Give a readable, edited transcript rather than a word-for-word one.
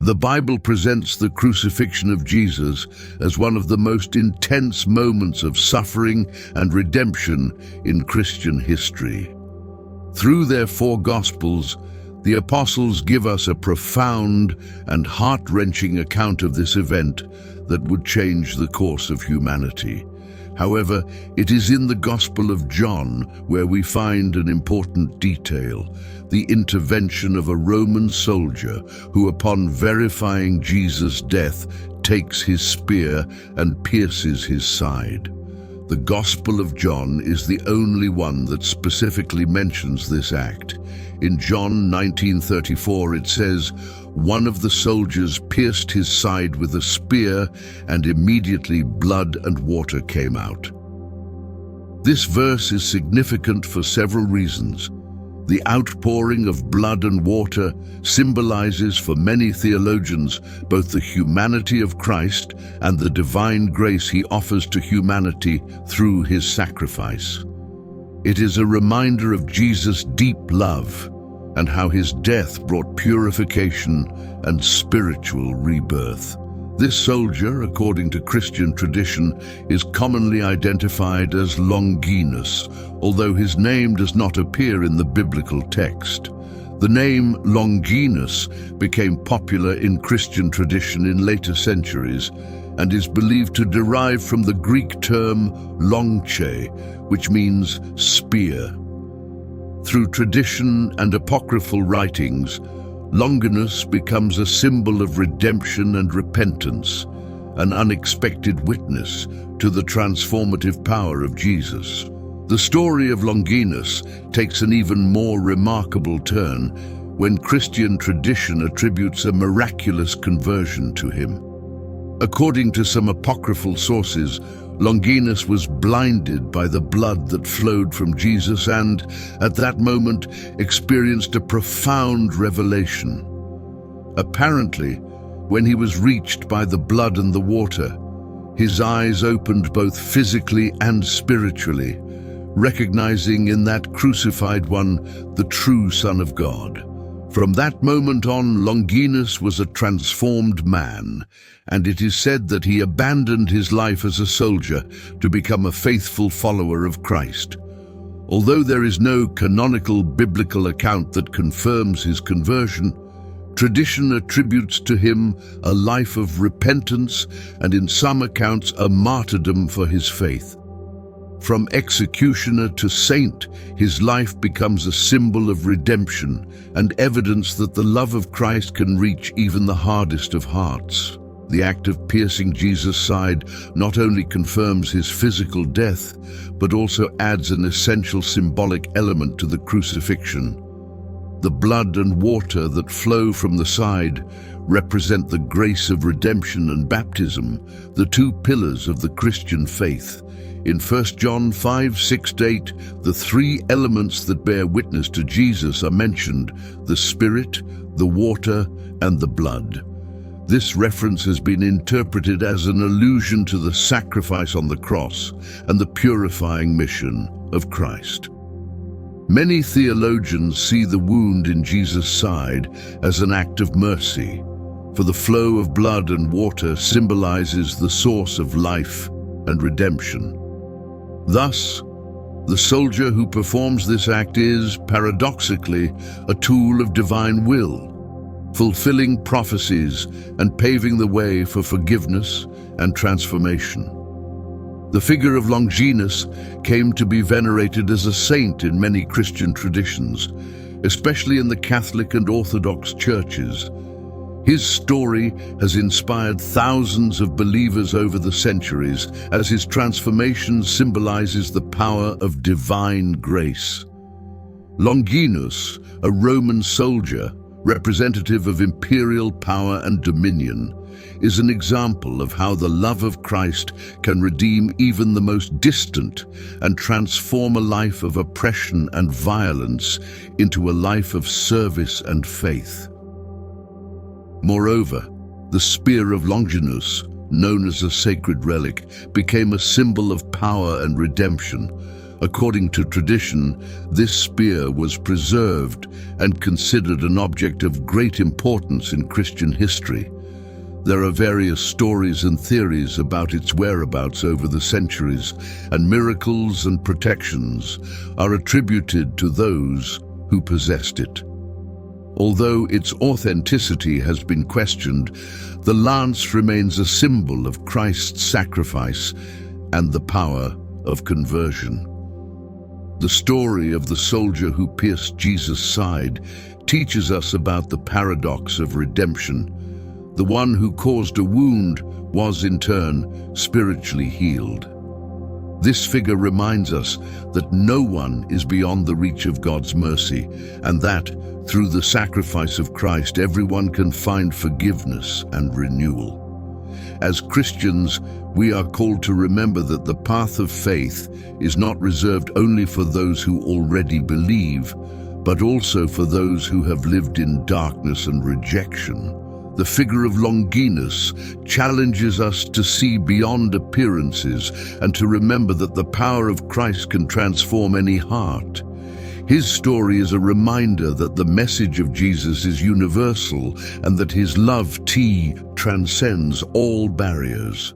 The Bible presents the crucifixion of Jesus as one of the most intense moments of suffering and redemption in Christian history. Through their four Gospels, the apostles give us a profound and heart-wrenching account of this event that would change the course of humanity. However, it is in the Gospel of John where we find an important detail: the intervention of a Roman soldier who, upon verifying Jesus' death, takes his spear and pierces his side. The Gospel of John is the only one that specifically mentions this act. In John 19:34 it says, "One of the soldiers pierced his side with a spear, and immediately blood and water came out." This verse is significant for several reasons. The outpouring of blood and water symbolizes for many theologians both the humanity of Christ and the divine grace he offers to humanity through his sacrifice. It is a reminder of Jesus' deep love and how his death brought purification and spiritual rebirth. This soldier, according to Christian tradition, is commonly identified as Longinus, although his name does not appear in the biblical text. The name Longinus became popular in Christian tradition in later centuries and is believed to derive from the Greek term longche, which means spear. Through tradition and apocryphal writings, Longinus becomes a symbol of redemption and repentance, an unexpected witness to the transformative power of Jesus. The story of Longinus takes an even more remarkable turn when Christian tradition attributes a miraculous conversion to him. According to some apocryphal sources, Longinus was blinded by the blood that flowed from Jesus and, at that moment, experienced a profound revelation. Apparently, when he was reached by the blood and the water, his eyes opened both physically and spiritually, recognizing in that crucified one the true Son of God. From that moment on, Longinus was a transformed man, and it is said that he abandoned his life as a soldier to become a faithful follower of Christ. Although there is no canonical biblical account that confirms his conversion, tradition attributes to him a life of repentance and, in some accounts, a martyrdom for his faith. From executioner to saint, his life becomes a symbol of redemption and evidence that the love of Christ can reach even the hardest of hearts. The act of piercing Jesus' side not only confirms his physical death, but also adds an essential symbolic element to the crucifixion. The blood and water that flow from the side represent the grace of redemption and baptism, the two pillars of the Christian faith. In 1 John 5:6-8, the three elements that bear witness to Jesus are mentioned: the Spirit, the water, and the blood. This reference has been interpreted as an allusion to the sacrifice on the cross and the purifying mission of Christ. Many theologians see the wound in Jesus' side as an act of mercy, for the flow of blood and water symbolizes the source of life and redemption. Thus, the soldier who performs this act is, paradoxically, a tool of divine will, fulfilling prophecies and paving the way for forgiveness and transformation. The figure of Longinus came to be venerated as a saint in many Christian traditions, especially in the Catholic and Orthodox churches. His story has inspired thousands of believers over the centuries, as his transformation symbolizes the power of divine grace. Longinus, a Roman soldier, representative of imperial power and dominion, is an example of how the love of Christ can redeem even the most distant and transform a life of oppression and violence into a life of service and faith. Moreover, the spear of Longinus, known as a sacred relic, became a symbol of power and redemption, According to tradition, this spear was preserved and considered an object of great importance in Christian history. There are various stories and theories about its whereabouts over the centuries, and miracles and protections are attributed to those who possessed it. Although its authenticity has been questioned, the lance remains a symbol of Christ's sacrifice and the power of conversion. The story of the soldier who pierced Jesus' side teaches us about the paradox of redemption. The one who caused a wound was, in turn, spiritually healed. This figure reminds us that no one is beyond the reach of God's mercy, and that, through the sacrifice of Christ, everyone can find forgiveness and renewal. As Christians, we are called to remember that the path of faith is not reserved only for those who already believe, but also for those who have lived in darkness and rejection. The figure of Longinus challenges us to see beyond appearances and to remember that the power of Christ can transform any heart. His story is a reminder that the message of Jesus is universal and that his love transcends all barriers.